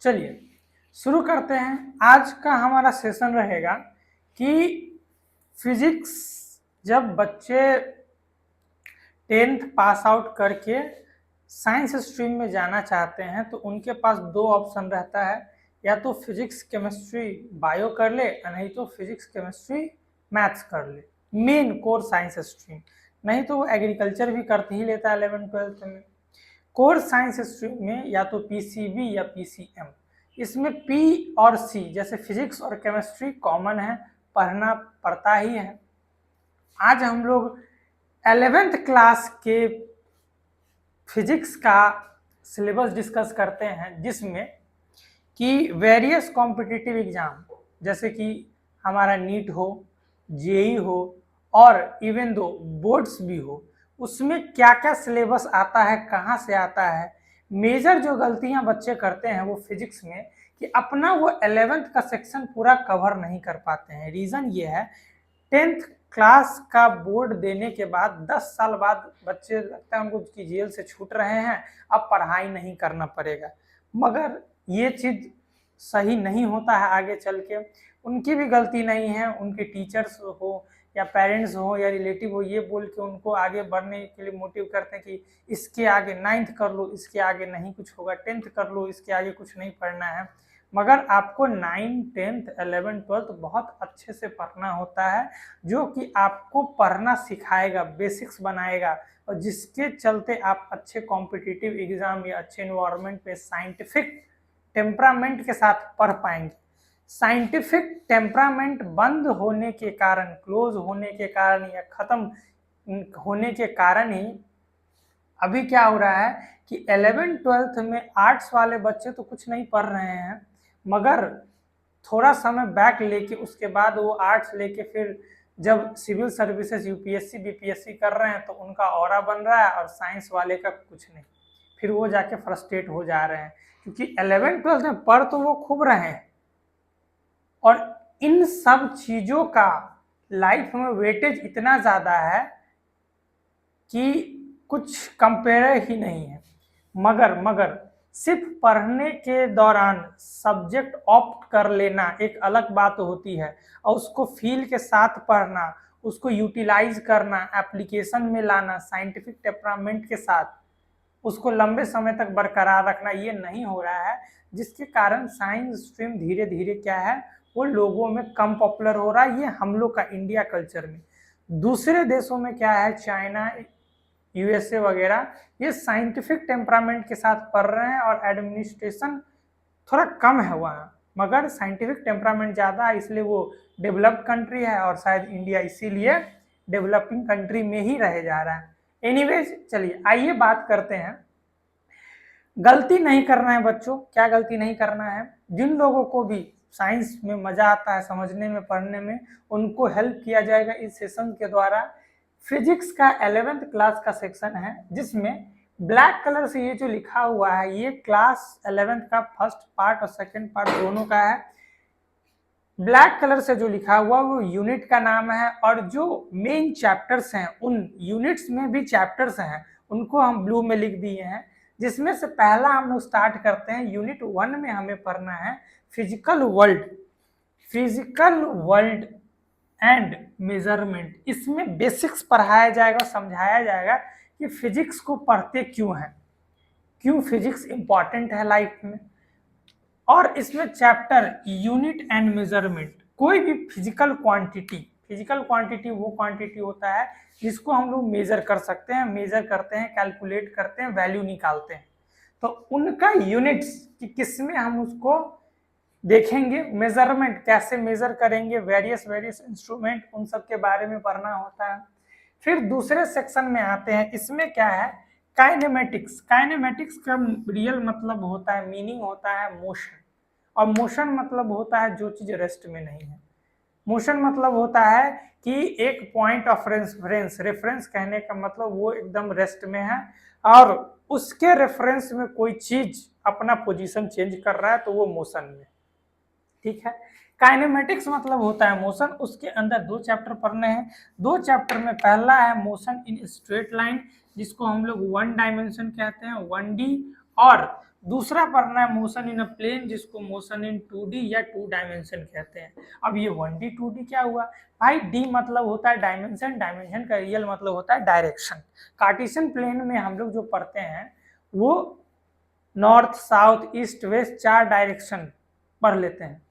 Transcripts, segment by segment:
चलिए शुरू करते हैं। आज का हमारा सेशन रहेगा कि फिजिक्स, जब बच्चे 10th पास आउट करके साइंस स्ट्रीम में जाना चाहते हैं तो उनके पास दो ऑप्शन रहता है, या तो फिजिक्स केमिस्ट्री बायो कर ले या नहीं तो फिजिक्स केमिस्ट्री मैथ्स कर ले, मेन कोर साइंस स्ट्रीम। नहीं तो वो एग्रीकल्चर भी कर ही लेता है 11th-12th में। कोर साइंस स्ट्रीम में या तो पीसीबी या पीसीएम, इसमें पी और सी जैसे फिजिक्स और केमिस्ट्री कॉमन है, पढ़ना पड़ता ही है। आज हम लोग 11th क्लास के फिजिक्स का सिलेबस डिस्कस करते हैं, जिसमें कि वेरियस कॉम्पिटिटिव एग्जाम जैसे कि हमारा नीट हो, जेई हो और इवन दो बोर्ड्स भी हो, उसमें क्या क्या सिलेबस आता है, कहाँ से आता है। मेजर जो गलतियां बच्चे करते हैं वो फिजिक्स में कि अपना वो 11th का सेक्शन पूरा कवर नहीं कर पाते हैं। रीज़न ये है, 10th क्लास का बोर्ड देने के बाद 10 साल बाद बच्चे लगता है उनको कि जेल से छूट रहे हैं, अब पढ़ाई नहीं करना पड़ेगा। मगर ये चीज़ सही नहीं होता है। आगे चल के उनकी भी गलती नहीं है, उनके टीचर्स हो या पेरेंट्स हो या रिलेटिव हो, ये बोल के उनको आगे बढ़ने के लिए मोटिव करते हैं कि इसके आगे 9th कर लो, इसके आगे नहीं कुछ होगा, 10th कर लो, इसके आगे कुछ नहीं पढ़ना है। मगर आपको 9, 10th, 11, 12 बहुत अच्छे से पढ़ना होता है, जो कि आपको पढ़ना सिखाएगा, बेसिक्स बनाएगा, और जिसके चलते आप अच्छे कॉम्पिटिटिव एग्जाम या अच्छे इन्वायरमेंट में साइंटिफिक टेम्परामेंट के साथ पढ़ पाएंगे। साइंटिफिक टेम्परामेंट बंद होने के कारण, क्लोज होने के कारण या खत्म होने के कारण ही अभी क्या हो रहा है कि 11th-12th में आर्ट्स वाले बच्चे तो कुछ नहीं पढ़ रहे हैं, मगर थोड़ा समय बैक लेके उसके बाद वो आर्ट्स लेके फिर जब सिविल सर्विसेज यूपीएससी बीपीएससी कर रहे हैं तो उनका ऑरा बन रहा है, और साइंस वाले का कुछ नहीं। फिर वो जाके फ्रस्ट्रेट हो जा रहे हैं, क्योंकि 11th-12th में पढ़ तो वो खूब रहे हैं, और इन सब चीज़ों का लाइफ में वेटेज इतना ज़्यादा है कि कुछ कंपेयर ही नहीं है। मगर सिर्फ पढ़ने के दौरान सब्जेक्ट ऑप्ट कर लेना एक अलग बात होती है, और उसको फील के साथ पढ़ना, उसको यूटिलाइज करना, एप्लीकेशन में लाना, साइंटिफिक टेम्परामेंट के साथ उसको लंबे समय तक बरकरार रखना, ये नहीं हो रहा है, जिसके कारण साइंस स्ट्रीम धीरे धीरे क्या है वो लोगों में कम पॉपुलर हो रहा है। ये हम लोग का इंडिया कल्चर में। दूसरे देशों में क्या है, चाइना, यूएसए वगैरह, ये साइंटिफिक टेम्परामेंट के साथ पढ़ रहे हैं और एडमिनिस्ट्रेशन थोड़ा कम है वहाँ, मगर साइंटिफिक टेम्परामेंट ज़्यादा है, इसलिए वो डेवलप्ड कंट्री है, और शायद इंडिया इसीलिए डेवलपिंग कंट्री में ही रह जा रहा है। एनीवेज, चलिए आइए बात करते हैं। गलती नहीं करना है बच्चों। क्या गलती नहीं करना है? जिन लोगों को भी साइंस में मजा आता है, समझने में, पढ़ने में, उनको हेल्प किया जाएगा इस सेशन के द्वारा। फिजिक्स का 11th क्लास का सेक्शन है, जिसमें ब्लैक कलर से ये जो लिखा हुआ है ये क्लास 11th का फर्स्ट पार्ट और सेकंड पार्ट दोनों का है। ब्लैक कलर से जो लिखा हुआ वो यूनिट का नाम है, और जो मेन चैप्टर्स हैं उन यूनिट्स में भी चैप्टर्स हैं, उनको हम ब्लू में लिख दिए हैं। जिसमें से पहला हम लोग स्टार्ट करते हैं। यूनिट 1 में हमें पढ़ना है फिजिकल वर्ल्ड एंड मेजरमेंट। इसमें बेसिक्स पढ़ाया जाएगा, समझाया जाएगा कि फिजिक्स को पढ़ते क्यों हैं, क्यों फिजिक्स इंपॉर्टेंट है लाइफ में। और इसमें चैप्टर यूनिट एंड मेजरमेंट, कोई भी फिजिकल क्वांटिटी वो क्वांटिटी होता है जिसको हम लोग मेजर कर सकते हैं, मेजर करते हैं, कैलकुलेट करते हैं, वैल्यू निकालते हैं। तो उनका यूनिट्स कि किसमें हम उसको देखेंगे, मेजरमेंट कैसे मेजर करेंगे, वेरियस इंस्ट्रूमेंट, उन सब के बारे में पढ़ना होता है। फिर दूसरे सेक्शन में आते हैं। इसमें क्या है, काइनेमेटिक्स का रियल मतलब होता है, मीनिंग होता है मोशन, और मोशन मतलब होता है जो चीज रेस्ट में नहीं है। मोशन मतलब होता है कि एक पॉइंट ऑफ रेफरेंस कहने का मतलब वो एकदम रेस्ट में है, और उसके रेफरेंस में कोई चीज अपना पोजीशन चेंज कर रहा है तो वो मोशन में। ठीक है। काइनेमेटिक्स मतलब होता है मोशन। उसके अंदर 2 चैप्टर पढ़ने हैं। 2 चैप्टर में पहला है मोशन इन स्ट्रेट लाइन, जिसको हम लोग 1 डायमेंशन कहते हैं, 1D, और दूसरा पढ़ना है मोशन इन अ प्लेन, जिसको मोशन इन 2D या 2 डायमेंशन कहते हैं। अब ये 1D 2D क्या हुआ भाई, डी मतलब होता है डायमेंशन, डायमेंशन का रियल मतलब होता है डायरेक्शन। कार्टेशियन प्लेन में हम लोग जो पढ़ते हैं वो north south east west 4 direction पढ़ लेते हैं,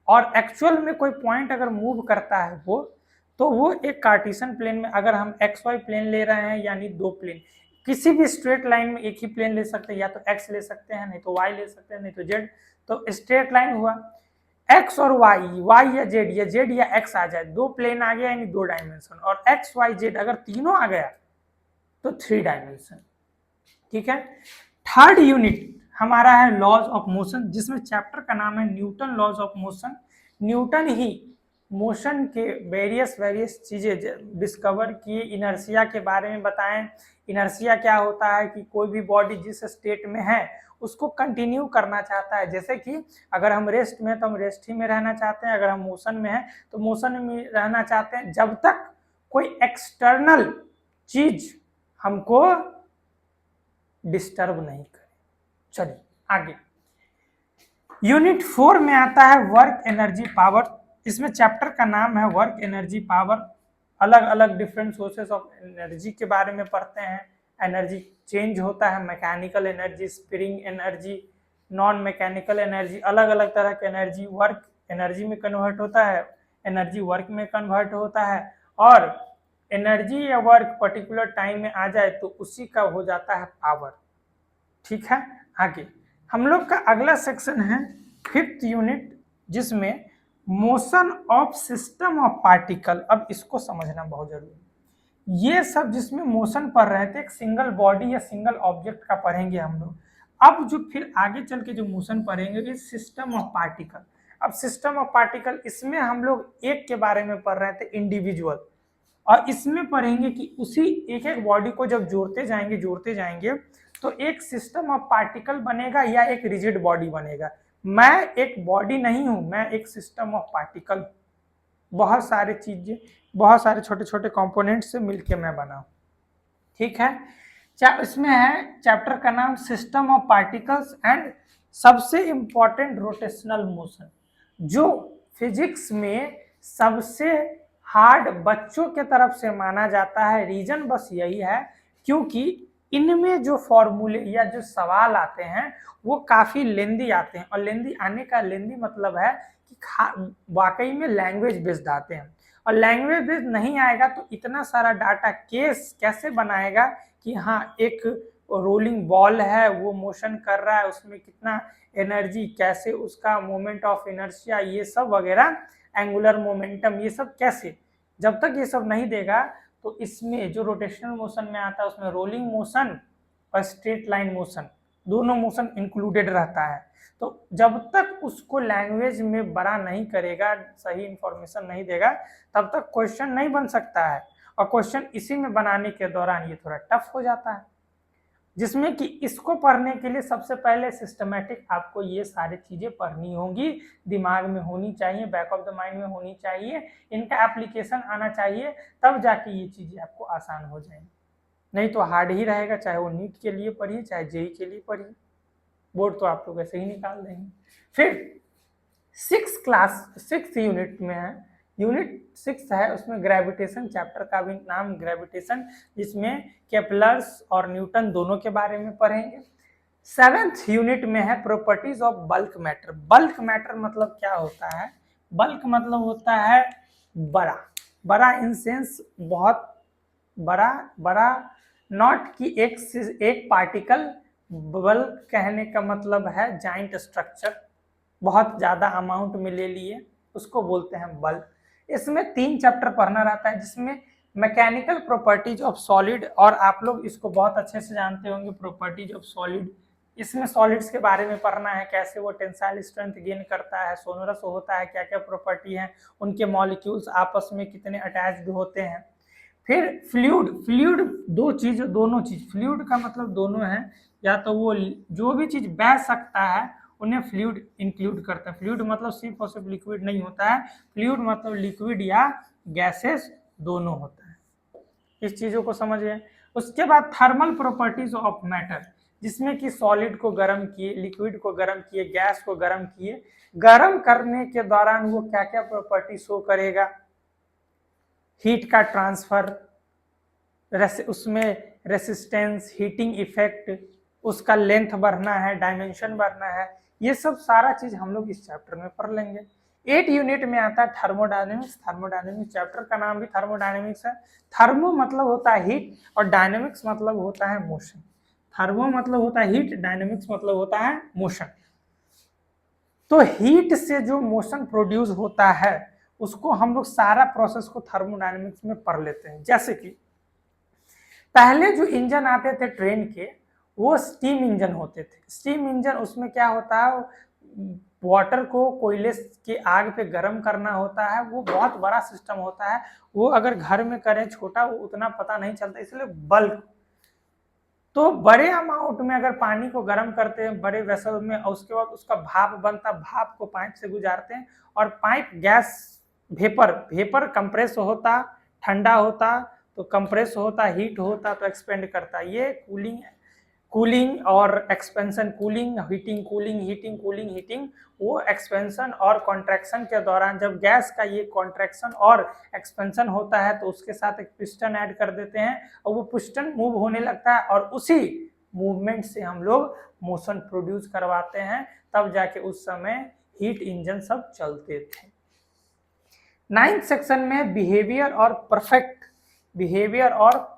और एक्चुअल में कोई पॉइंट अगर मूव करता है वो, तो वो एक कार्टेशियन प्लेन में, अगर हम एक्स वाई प्लेन ले रहे हैं यानी 2 प्लेन, किसी भी स्ट्रेट लाइन में एक ही प्लेन ले सकते हैं, या तो एक्स ले सकते हैं, नहीं तो वाई ले सकते हैं, नहीं तो जेड। तो स्ट्रेट लाइन हुआ एक्स और वाई, वाई या जेड या एक्स आ जाए, 2 प्लेन आ गया यानी 2 डायमेंशन, और एक्स वाई जेड अगर तीनों आ गया तो 3 डायमेंशन। ठीक है। थर्ड यूनिट हमारा है लॉज ऑफ मोशन, जिसमें चैप्टर का नाम है Newton laws of motion. Newton ही मोशन के वेरियस चीजें डिस्कवर किए, इनर्शिया के बारे में बताएं। इनर्शिया क्या होता है कि कोई भी बॉडी जिस स्टेट में है उसको कंटिन्यू करना चाहता है, जैसे कि अगर हम रेस्ट में तो हम रेस्ट ही में रहना चाहते हैं, अगर हम मोशन में है तो मोशन में रहना चाहते हैं, जब तक कोई एक्सटर्नल चीज हमको डिस्टर्ब नहीं करे। चलिए आगे, यूनिट 4 में आता है वर्क एनर्जी पावर। इसमें चैप्टर का नाम है वर्क एनर्जी पावर। अलग अलग डिफरेंट सोर्सेस ऑफ एनर्जी के बारे में पढ़ते हैं। एनर्जी चेंज होता है, mechanical energy, spring energy, non mechanical energy, अलग अलग तरह की एनर्जी। वर्क एनर्जी में कन्वर्ट होता है, एनर्जी वर्क में कन्वर्ट होता है, और एनर्जी या वर्क पर्टिकुलर टाइम में आ जाए तो उसी का हो जाता है पावर। ठीक है। आगे हम लोग का अगला सेक्शन है 5th यूनिट, जिसमें motion of system of particle. अब इसको समझना बहुत जरूरी है। ये सब जिसमें मोशन पढ़ रहे थे, एक सिंगल बॉडी या सिंगल ऑब्जेक्ट का पढ़ेंगे हम लोग। अब जो फिर आगे चल के जो मोशन पढ़ेंगे ये सिस्टम ऑफ पार्टिकल। अब सिस्टम ऑफ पार्टिकल, इसमें हम लोग एक के बारे में पढ़ रहे थे, इंडिविजुअल, और इसमें पढ़ेंगे कि उसी एक एक बॉडी को जब जोड़ते जाएंगे तो एक सिस्टम ऑफ पार्टिकल बनेगा या एक रिजिड बॉडी बनेगा। मैं एक बॉडी नहीं हूं, मैं एक सिस्टम ऑफ पार्टिकल, बहुत सारे चीजें, बहुत सारे छोटे छोटे कंपोनेंट से मिलके मैं बना हूं। ठीक है। इसमें है चैप्टर का नाम सिस्टम ऑफ पार्टिकल्स एंड सबसे इंपॉर्टेंट रोटेशनल मोशन, जो फिजिक्स में सबसे हार्ड बच्चों के तरफ से माना जाता है। रीजन बस यही है क्योंकि इनमें जो फॉर्मूले या जो सवाल आते हैं वो काफी लेंदी आते हैं, और लेंदी आने का लेंदी मतलब है कि वाकई में लैंग्वेज बेस्ड आते हैं, और लैंग्वेज बेस्ड नहीं आएगा तो इतना सारा डाटा केस कैसे बनाएगा कि हाँ एक रोलिंग बॉल है वो मोशन कर रहा है, उसमें कितना एनर्जी, कैसे उसका मोमेंट ऑफ इनर्शिया, ये सब वगैरह, एंगुलर मोमेंटम, ये सब कैसे, जब तक ये सब नहीं देगा तो इसमें जो रोटेशनल मोशन में आता है उसमें रोलिंग मोशन और स्ट्रेट लाइन मोशन दोनों मोशन इंक्लूडेड रहता है। तो जब तक उसको लैंग्वेज में बड़ा नहीं करेगा, सही इंफॉर्मेशन नहीं देगा, तब तक क्वेश्चन नहीं बन सकता है, और क्वेश्चन इसी में बनाने के दौरान ये थोड़ा टफ हो जाता है, जिसमें कि इसको पढ़ने के लिए सबसे पहले सिस्टमेटिक आपको ये सारी चीजें पढ़नी होंगी, दिमाग में होनी चाहिए, बैक ऑफ द माइंड में होनी चाहिए, इनका एप्लीकेशन आना चाहिए, तब जाके ये चीजें आपको आसान हो जाएंगी। नहीं तो हार्ड ही रहेगा, चाहे वो नीट के लिए पढ़िए चाहे जेई के लिए पढ़िए, बोर्ड तो आप लोग ऐसे ही निकाल देंगे। फिर 6th यूनिट में है, यूनिट 6 है, उसमें ग्रेविटेशन चैप्टर का भी नाम ग्रेविटेशन, जिसमें केपलर्स और न्यूटन दोनों के बारे में पढ़ेंगे। 7th यूनिट में है properties of bulk matter. Bulk matter मतलब क्या होता है? बल्क मतलब होता है बड़ा, बड़ा इन सेंस बहुत बड़ा, बड़ा नॉट कि एक पार्टिकल, बल्क कहने का मतलब है जाइंट स्ट्रक्चर, बहुत ज्यादा अमाउंट में ले लिए उसको बोलते हैं बल्क। इसमें 3 चैप्टर पढ़ना रहता है, जिसमें मैकेनिकल प्रॉपर्टीज ऑफ सॉलिड, और आप लोग इसको बहुत अच्छे से जानते होंगे, प्रॉपर्टीज ऑफ सॉलिड। इसमें सॉलिड्स के बारे में पढ़ना है, कैसे वो टेंसाइल स्ट्रेंथ गेन करता है, सोनरस होता है, क्या क्या प्रॉपर्टी है, उनके मॉलिक्यूल्स आपस में कितने अटैच्ड होते हैं। फिर फ्लूइड दोनों चीज, फ्लूइड का मतलब दोनों है, या तो वो जो भी चीज बह सकता है उन्हें फ्लूइड इंक्लूड करते हैं। फ्लूइड मतलब सिर्फ और सिर्फ लिक्विड नहीं होता है, फ्लूइड मतलब लिक्विड या गैसेस दोनों होता है। इस चीजों को समझिए। उसके बाद थर्मल प्रॉपर्टीज ऑफ मैटर, जिसमें कि सॉलिड को गर्म किए, लिक्विड को गर्म किए, गैस को गर्म किए। गर्म करने के दौरान वो क्या क्या प्रॉपर्टी शो करेगा, हीट का ट्रांसफर, उसमें रेसिस्टेंस, हीटिंग इफेक्ट, उसका लेंथ बढ़ना है, डायमेंशन बढ़ना है, ये सब सारा चीज हम लोग इस चैप्टर में पढ़ लेंगे। 8 यूनिट में आता है थर्मोडायनेमिक्स। थर्मोडायनेमिक्स चैप्टर का नाम भी थर्मोडायनेमिक्स है। थर्मो मतलब होता है हीट और डायनेमिक्स मतलब होता है मोशन। थर्मो मतलब होता है हीट, डायनेमिक्स मतलब होता है मोशन। तो हीट से जो मोशन प्रोड्यूस होता है उसको हम लोग सारा प्रोसेस को थर्मोडायनेमिक्स में पढ़ लेते हैं। जैसे कि पहले जो इंजन आते थे ट्रेन के वो स्टीम इंजन होते थे। स्टीम इंजन, उसमें क्या होता है, वाटर को कोयले के आग पे गर्म करना होता है। वो बहुत बड़ा सिस्टम होता है। वो अगर घर में करें छोटा वो उतना पता नहीं चलता, इसलिए बल्क, तो बड़े अमाउंट में अगर पानी को गर्म करते हैं बड़े वेसल में और उसके बाद उसका भाप बनता, भाप को पाइप से गुजारते हैं और पाइप गैस वेपर कंप्रेस होता, ठंडा होता तो कंप्रेस होता, हीट होता तो एक्सपेंड करता। ये कूलिंग और expansion, cooling heating, cooling heating, cooling heating, वो एक्सपेंशन और कॉन्ट्रैक्शन के दौरान जब गैस का ये कॉन्ट्रैक्शन और एक्सपेंशन होता है तो उसके साथ एक पिस्टन ऐड कर देते हैं और वो पिस्टन मूव होने लगता है और उसी मूवमेंट से हम लोग मोशन प्रोड्यूस करवाते हैं। तब जाके उस समय हीट इंजन सब चलते थे। 9th सेक्शन में बिहेवियर और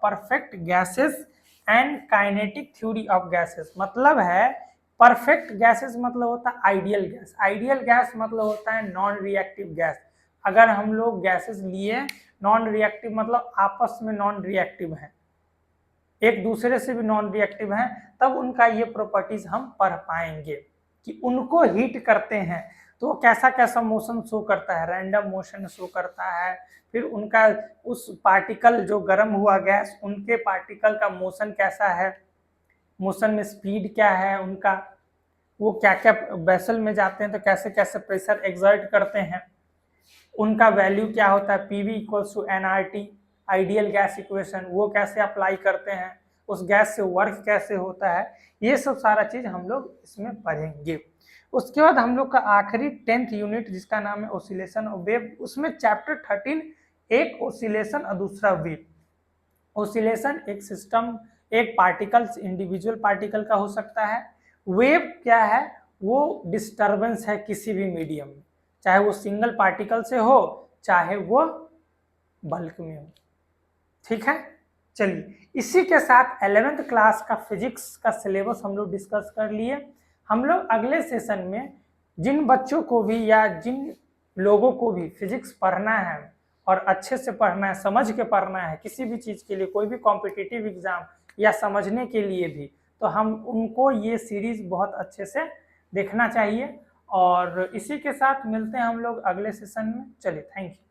perfect gases and kinetic theory of gases. मतलब है परफेक्ट गैसेस मतलब होता है आइडियल गैस, आइडियल गैस मतलब होता है नॉन रिएक्टिव गैस। अगर हम लोग गैसेस लिए नॉन रिएक्टिव मतलब आपस में नॉन रिएक्टिव है, एक दूसरे से भी नॉन रिएक्टिव है, तब उनका ये प्रॉपर्टीज हम पढ़ पाएंगे कि उनको हीट करते हैं तो कैसा कैसा मोशन शो करता है, रैंडम मोशन शो करता है। फिर उनका उस पार्टिकल जो गर्म हुआ गैस, उनके पार्टिकल का मोशन कैसा है, मोशन में स्पीड क्या है उनका, वो क्या क्या वेसल में जाते हैं तो कैसे कैसे प्रेशर एक्सर्ट करते हैं, उनका वैल्यू क्या होता है, PV equals to NRT, ideal gas equation, वो कैसे अप्लाई करते हैं, उस गैस से वर्क कैसे होता है, ये सब सारा चीज हम लोग इसमें पढ़ेंगे। उसके बाद हम लोग का आखिरी 10th यूनिट जिसका नाम है ओसिलेशन ऑफ वेव, उसमें चैप्टर 13 एक ओसिलेशन और दूसरा वेव। ओसिलेशन एक सिस्टम, एक पार्टिकल इंडिविजुअल पार्टिकल का हो सकता है। वेव क्या है, वो डिस्टर्बेंस है किसी भी मीडियम में, चाहे वो सिंगल पार्टिकल से हो चाहे वो बल्क में हो। ठीक है, चलिए इसी के साथ 11th क्लास का फिजिक्स का सिलेबस हम लोग डिस्कस कर लिए। हम लोग अगले सेशन में जिन बच्चों को भी या जिन लोगों को भी फिजिक्स पढ़ना है और अच्छे से पढ़ना है, समझ के पढ़ना है किसी भी चीज़ के लिए, कोई भी कॉम्पिटिटिव एग्जाम या समझने के लिए भी, तो हम उनको ये सीरीज बहुत अच्छे से देखना चाहिए। और इसी के साथ मिलते हैं हम लोग अगले सेशन में। चलिए, थैंक यू।